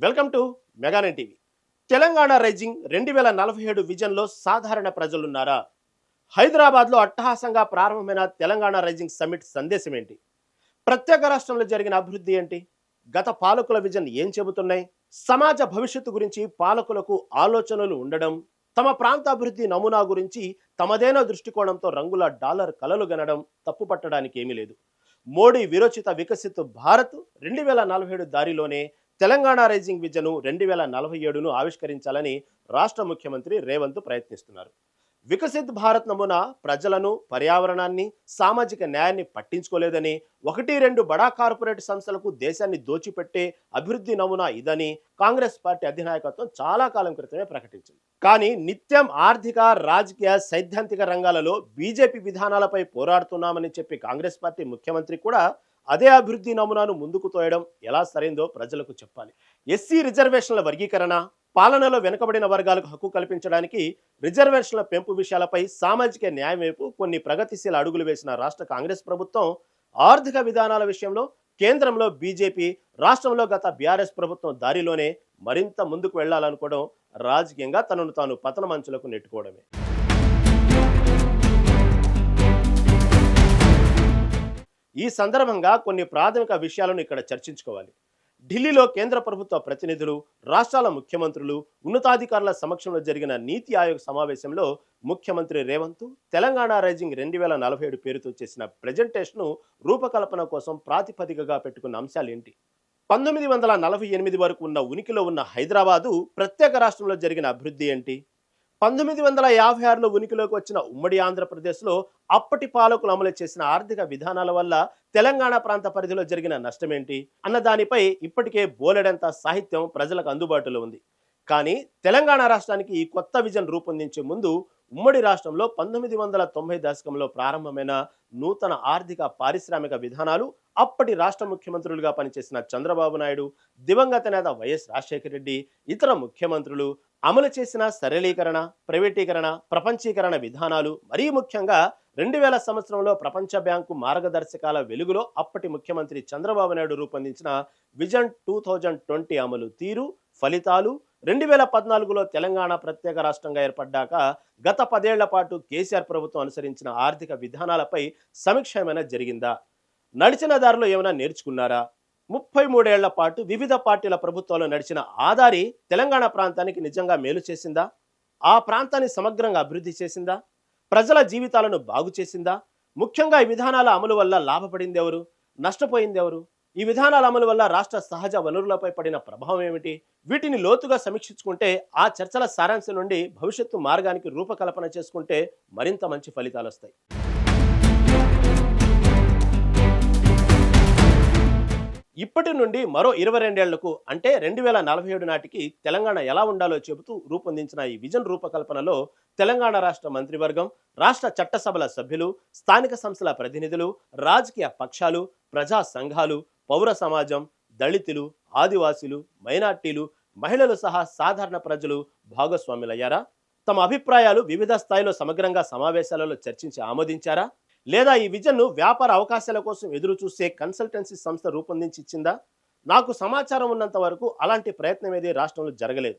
Welcome to Meganet TV. Telangana rising 2047 విజన్లో సాధారణ ప్రజలున్నారా? హైదరాబాద్లో అట్టహాసంగా ప్రారంభమైన తెలంగాణ రైజింగ్ సమ్మిట్ సందేశం ఏంటి? ప్రత్యేక రాష్ట్రంలో జరిగిన అభివృద్ధి ఏంటి? గత పాలకుల విజన్ ఏం చెబుతున్నాయి? సమాజ భవిష్యత్తు గురించి పాలకులకు ఆలోచనలు ఉండడం, తమ ప్రాంత అభివృద్ధి నమూనా గురించి తమదైన దృష్టికోణంతో రంగుల డాలర్ కలలు గనడం తప్పుపట్టడానికి ఏమీ లేదు. మోడీ విరోచిత వికసిత్ భారత్ 2047 దారిలోనే తెలంగాణ రైజింగ్ విజన్ 2047ను ఆవిష్కరించాలని రాష్ట్ర ముఖ్యమంత్రి రేవంత్ ప్రయత్నిస్తున్నారు. వికసిత్ భారత్ నమూనా ప్రజలను, పర్యావరణాన్ని, సామాజిక న్యాయాన్ని పట్టించుకోలేదని, 1-2 బడా కార్పొరేట్ సంస్థలకు దేశాన్ని దోచిపెట్టే అభివృద్ధి నమూనా ఇదని కాంగ్రెస్ పార్టీ అధినాయకత్వం చాలా కాలం క్రితమే ప్రకటించింది. కానీ నిత్యం ఆర్థిక, రాజకీయ, సైద్ధాంతిక రంగాలలో బీజేపీ విధానాలపై పోరాడుతున్నామని చెప్పి కాంగ్రెస్ పార్టీ ముఖ్యమంత్రి కూడా అదే అభివృద్ధి నమూనాను ముందుకు తోయడం ఎలా సరైందో ప్రజలకు చెప్పాలి. ఎస్సీ రిజర్వేషన్ల వర్గీకరణ, పాలనలో వెనుకబడిన వర్గాలకు హక్కు కల్పించడానికి రిజర్వేషన్ల పెంపు విషయాలపై సామాజిక న్యాయం వైపు కొన్ని ప్రగతిశీల అడుగులు వేసిన రాష్ట్ర కాంగ్రెస్ ప్రభుత్వం ఆర్థిక విధానాల విషయంలో కేంద్రంలో బీజేపీ, రాష్ట్రంలో గత బీఆర్ఎస్ ప్రభుత్వం దారిలోనే మరింత ముందుకు వెళ్లాలనుకోవడం రాజకీయంగా తనను తాను పతన మంచులకు నెట్టుకోవడమే. ఈ సందర్భంగా కొన్ని ప్రాథమిక విషయాలను ఇక్కడ చర్చించుకోవాలి. ఢిల్లీలో కేంద్ర ప్రభుత్వ ప్రతినిధులు, రాష్ట్రాల ముఖ్యమంత్రులు, ఉన్నతాధికారుల సమక్షంలో జరిగిన నీతి ఆయోగ్ సమావేశంలో ముఖ్యమంత్రి రేవంత్ తెలంగాణ రైజింగ్ 2047 పేరుతో చేసిన ప్రెజెంటేషన్ను రూపకల్పన కోసం ప్రాతిపదికగా పెట్టుకున్న అంశాలు ఏంటి? 1948 వరకు ఉన్న ఉనికిలో ఉన్న హైదరాబాదు ప్రత్యేక రాష్ట్రంలో జరిగిన అభివృద్ధి ఏంటి? 1956లో ఉనికిలోకి వచ్చిన ఉమ్మడి ఆంధ్రప్రదేశ్లో అప్పటి పాలకులు అమలు చేసిన ఆర్థిక విధానాల వల్ల తెలంగాణ ప్రాంత పరిధిలో జరిగిన నష్టమేంటి అన్న దానిపై ఇప్పటికే బోలెడంత సాహిత్యం ప్రజలకు అందుబాటులో ఉంది. కానీ తెలంగాణ రాష్ట్రానికి ఈ కొత్త విజన్ రూపొందించే ముందు ఉమ్మడి రాష్ట్రంలో 1990 దశకంలో ప్రారంభమైన నూతన ఆర్థిక, పారిశ్రామిక విధానాలు అప్పటి రాష్ట్ర ముఖ్యమంత్రులుగా పనిచేసిన చంద్రబాబు నాయుడు, దివంగత నేత వైఎస్ రాజశేఖర రెడ్డి, ఇతర ముఖ్యమంత్రులు అమలు చేసిన సరళీకరణ, ప్రైవేటీకరణ, ప్రపంచీకరణ విధానాలు, మరీ ముఖ్యంగా 2000 సంవత్సరంలో ప్రపంచ బ్యాంకు మార్గదర్శకాల వెలుగులో అప్పటి ముఖ్యమంత్రి చంద్రబాబు నాయుడు రూపొందించిన విజన్ 2020 అమలు తీరు, ఫలితాలు, 2014లో తెలంగాణ ప్రత్యేక రాష్ట్రంగా ఏర్పడ్డాక గత 10 ఏళ్ల పాటు కేసీఆర్ ప్రభుత్వం అనుసరించిన ఆర్థిక విధానాలపై సమీక్ష ఏమైనా జరిగిందా? నడిచిన దారిలో ఏమైనా నేర్చుకున్నారా? 33 ఏళ్ల పాటు వివిధ పార్టీల ప్రభుత్వాలు నడిచిన ఆదారి తెలంగాణ ప్రాంతానికి నిజంగా మేలు చేసిందా? ఆ ప్రాంతాన్ని సమగ్రంగా అభివృద్ధి చేసిందా? ప్రజల జీవితాలను బాగు చేసిందా? ముఖ్యంగా ఈ విధానాల అమలు వల్ల లాభపడింది ఎవరు? నష్టపోయింది ఎవరు? ఈ విధానాల అమలు వల్ల రాష్ట్ర సహజ వనరులపై పడిన ప్రభావం ఏమిటి? వీటిని లోతుగా సమీక్షించుకుంటే, ఆ చర్చల సారాంశం నుండి భవిష్యత్తు మార్గానికి రూపకల్పన చేసుకుంటే మరింత మంచి ఫలితాలు వస్తాయి. ఇప్పటి నుండి మరో 22 ఏళ్లకు అంటే 2047 నాటికి తెలంగాణ ఎలా ఉండాలో చెబుతూ రూపొందించిన ఈ విజన్ రూపకల్పనలో తెలంగాణ రాష్ట్ర మంత్రివర్గం, రాష్ట్ర చట్టసభల సభ్యులు, స్థానిక సంస్థల ప్రతినిధులు, రాజకీయ పక్షాలు, ప్రజా సంఘాలు, పౌర సమాజం, దళితులు, ఆదివాసీలు, మైనార్టీలు, మహిళలు సహా సాధారణ ప్రజలు భాగస్వాములయ్యారా? తమ అభిప్రాయాలు వివిధ స్థాయిలో సమగ్రంగా సమావేశాలలో చర్చించి ఆమోదించారా? లేదా ఈ విజన్ను వ్యాపార అవకాశాల కోసం ఎదురు చూసే కన్సల్టెన్సీ సంస్థ రూపొందించి ఇచ్చిందా? నాకు సమాచారం ఉన్నంత వరకు అలాంటి ప్రయత్నం ఏది రాష్ట్రంలో జరగలేదు.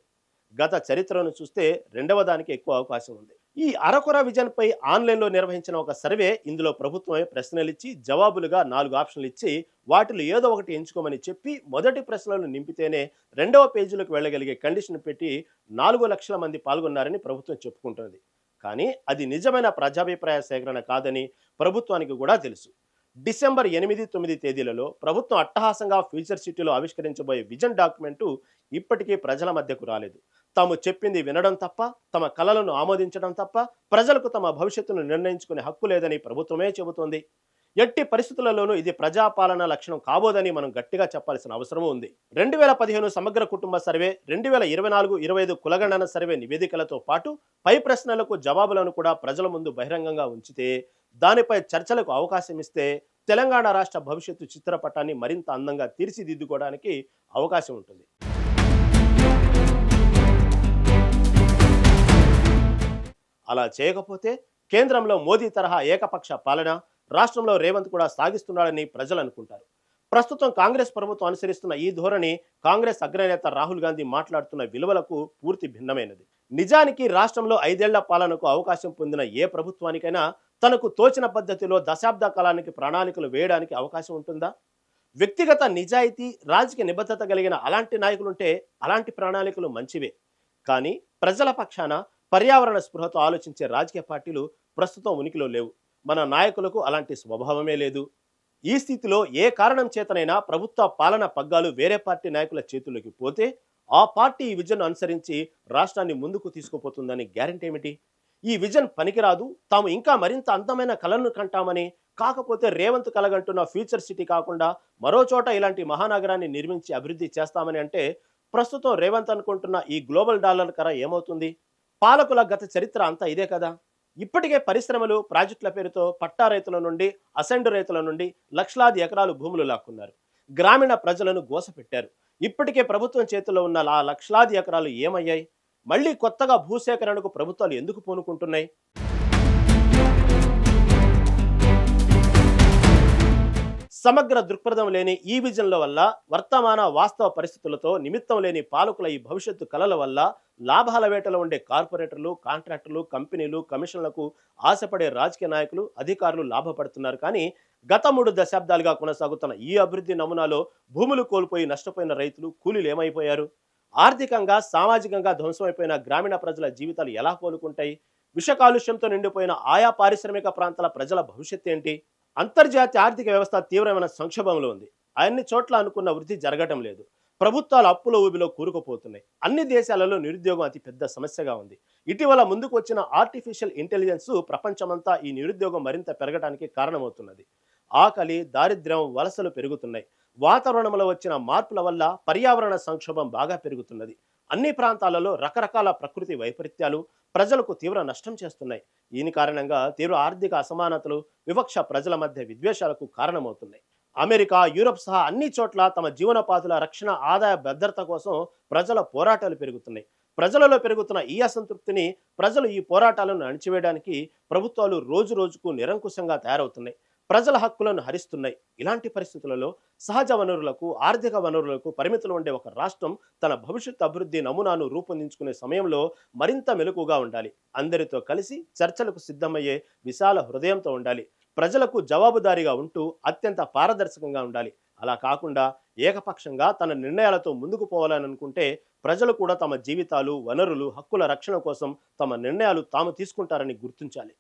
గత చరిత్రను చూస్తే రెండవ దానికి ఎక్కువ అవకాశం ఉంది. ఈ అరకొర విజన్ పై ఆన్లైన్లో నిర్వహించిన ఒక సర్వే ఇందులో ప్రభుత్వమే ప్రశ్నలు ఇచ్చి జవాబులుగా 4 ఆప్షన్లు ఇచ్చి వాటిలో ఏదో ఒకటి ఎంచుకోమని చెప్పి మొదటి ప్రశ్నలను నింపితేనే రెండవ పేజీలకు వెళ్ళగలిగే కండిషన్ పెట్టి 4 లక్షల మంది పాల్గొన్నారని ప్రభుత్వం చెప్పుకుంటున్నది. కానీ అది నిజమైన ప్రజాభిప్రాయ సేకరణ కాదని ప్రభుత్వానికి కూడా తెలుసు. డిసెంబర్ 8-9 తేదీలలో ప్రభుత్వం అట్టహాసంగా ఫ్యూచర్ సిటీలో ఆవిష్కరించబోయే విజన్ డాక్యుమెంటు ఇప్పటికీ ప్రజల మధ్యకు రాలేదు. తాము చెప్పింది వినడం తప్ప, తమ కలలను ఆమోదించడం తప్ప ప్రజలకు తమ భవిష్యత్తును నిర్ణయించుకునే హక్కు లేదని ప్రభుత్వమే చెబుతోంది. ఎట్టి పరిస్థితులలోనూ ఇది ప్రజాపాలన లక్షణం కాబోదని మనం గట్టిగా చెప్పాల్సిన అవసరం ఉంది. 2015 సమగ్ర కుటుంబ సర్వే, 2024-25 కులగణన సర్వే నివేదికలతో పాటు పై ప్రశ్నలకు జవాబులను కూడా ప్రజల ముందు బహిరంగంగా ఉంచితే, దానిపై చర్చలకు అవకాశం ఇస్తే తెలంగాణ రాష్ట్ర భవిష్యత్తు చిత్రపటాన్ని మరింత అందంగా తీర్చిదిద్దుకోవడానికి అవకాశం ఉంటుంది. అలా చేయకపోతే కేంద్రంలో మోదీ తరహా ఏకపక్ష పాలన రాష్ట్రంలో రేవంత్ కూడా సాగిస్తున్నాడని ప్రజలు అనుకుంటారు. ప్రస్తుతం కాంగ్రెస్ ప్రభుత్వం అనుసరిస్తున్న ఈ ధోరణి కాంగ్రెస్ అగ్రనేత రాహుల్ గాంధీ మాట్లాడుతున్న విలువలకు పూర్తి భిన్నమైనది. నిజానికి రాష్ట్రంలో 5 ఏళ్ల పాలనకు అవకాశం పొందిన ఏ ప్రభుత్వానికైనా తనకు తోచిన పద్ధతిలో దశాబ్ద కాలానికి ప్రణాళికలు వేయడానికి అవకాశం ఉంటుందా? వ్యక్తిగత నిజాయితీ, రాజకీయ నిబద్ధత కలిగిన అలాంటి నాయకులుంటే అలాంటి ప్రణాళికలు మంచివే. కానీ ప్రజల పక్షాన పర్యావరణ స్పృహతో ఆలోచించే రాజకీయ పార్టీలు ప్రస్తుతం ఉనికిలో లేవు. మన నాయకులకు అలాంటి స్వభావమే లేదు. ఈ స్థితిలో ఏ కారణం చేతనైనా ప్రభుత్వ పాలన పగ్గాలు వేరే పార్టీ నాయకుల చేతుల్లోకి పోతే ఆ పార్టీ ఈ విజన్ అనుసరించి రాష్ట్రాన్ని ముందుకు తీసుకుపోతుందని గ్యారెంటీ ఏమిటి? ఈ విజన్ పనికిరాదు, తాము ఇంకా మరింత అందమైన కలను కంటామని, కాకపోతే రేవంత్ కలగంటున్న ఫ్యూచర్ సిటీ కాకుండా మరో చోట ఇలాంటి మహానగరాన్ని నిర్మించి అభివృద్ధి చేస్తామని అంటే ప్రస్తుతం రేవంత్ అనుకుంటున్న ఈ గ్లోబల్ డాలర్ కర ఏమవుతుంది? పాలకుల గత చరిత్ర అంతా ఇదే కదా. ఇప్పటికే పరిశ్రమలు, ప్రాజెక్టుల పేరుతో పట్టా రైతుల నుండి, అసెండు రైతుల నుండి లక్షలాది ఎకరాలు భూములు లాక్కున్నారు. గ్రామీణ ప్రజలను గోసపెట్టారు. ఇప్పటికే ప్రభుత్వం చేతిలో ఉన్న ఆ లక్షలాది ఎకరాలు ఏమయ్యాయి? మళ్ళీ కొత్తగా భూసేకరణకు ప్రభుత్వాలు ఎందుకు పూనుకుంటున్నాయి? సమగ్ర దృక్పథం లేని ఈ విజన్ల వల్ల, వర్తమాన వాస్తవ పరిస్థితులతో నిమిత్తం లేని పాలకుల ఈ భవిష్యత్తు కలల వల్ల లాభాల వేటలో ఉండే కార్పొరేటర్లు, కాంట్రాక్టర్లు, కంపెనీలు, కమిషన్లకు ఆశపడే రాజకీయ నాయకులు, అధికారులు లాభపడుతున్నారు. కానీ గత 3 దశాబ్దాలుగా కొనసాగుతున్న ఈ అభివృద్ధి నమూనాలో భూములు కోల్పోయి నష్టపోయిన రైతులు, కూలీలు ఏమైపోయారు? ఆర్థికంగా, సామాజికంగా ధ్వంసమైపోయిన గ్రామీణ ప్రజల జీవితాలు ఎలా కోలుకుంటాయి? విష కాలుష్యంతో నిండిపోయిన ఆయా పారిశ్రామిక ప్రాంతాల ప్రజల భవిష్యత్తు ఏంటి? అంతర్జాతీయ ఆర్థిక వ్యవస్థ తీవ్రమైన సంక్షోభంలో ఉంది. అన్ని చోట్ల అనుకున్న వృద్ధి జరగటం లేదు. ప్రభుత్వాలు అప్పుల ఊబిలో కూరుకుపోతున్నాయి. అన్ని దేశాలలో నిరుద్యోగం అతి పెద్ద సమస్యగా ఉంది. ఇటీవల ముందుకు వచ్చిన ఆర్టిఫిషియల్ ఇంటెలిజెన్స్ ప్రపంచమంతా ఈ నిరుద్యోగం మరింత పెరగడానికి కారణమవుతున్నది. ఆకలి, దారిద్ర్యం, వలసలు పెరుగుతున్నాయి. వాతావరణంలో వచ్చిన మార్పుల వల్ల పర్యావరణ సంక్షోభం బాగా పెరుగుతున్నది. అన్ని ప్రాంతాలలో రకరకాల ప్రకృతి వైపరీత్యాలు ప్రజలకు తీవ్ర నష్టం చేస్తున్నాయి. దీని కారణంగా తీవ్ర ఆర్థిక అసమానతలు, వివక్ష ప్రజల మధ్య విద్వేషాలకు కారణమవుతున్నాయి. అమెరికా, యూరప్ సహా అన్ని చోట్ల తమ జీవనోపాధుల రక్షణ, ఆదాయ భద్రత కోసం ప్రజల పోరాటాలు పెరుగుతున్నాయి. ప్రజలలో పెరుగుతున్న ఈ అసంతృప్తిని ప్రజలు ఈ పోరాటాలను అణిచివేయడానికి ప్రభుత్వాలు రోజు రోజుకు నిరంకుశంగా తయారవుతున్నాయి. ప్రజల హక్కులను హరిస్తున్నాయి. ఇలాంటి పరిస్థితులలో సహజ వనరులకు, ఆర్థిక వనరులకు పరిమితులు ఉండే ఒక రాష్ట్రం తన భవిష్యత్ అభివృద్ధి నమూనాను రూపొందించుకునే సమయంలో మరింత మెలకుగా ఉండాలి. అందరితో కలిసి చర్చలకు సిద్ధమయ్యే విశాల హృదయంతో ఉండాలి. ప్రజలకు జవాబుదారీగా ఉంటూ అత్యంత పారదర్శకంగా ఉండాలి. అలా కాకుండా ఏకపక్షంగా తన నిర్ణయాలతో ముందుకు పోవాలని అనుకుంటే ప్రజలు కూడా తమ జీవితాలు, వనరులు, హక్కుల రక్షణ కోసం తమ నిర్ణయాలు తాము తీసుకుంటారని గుర్తించాలి.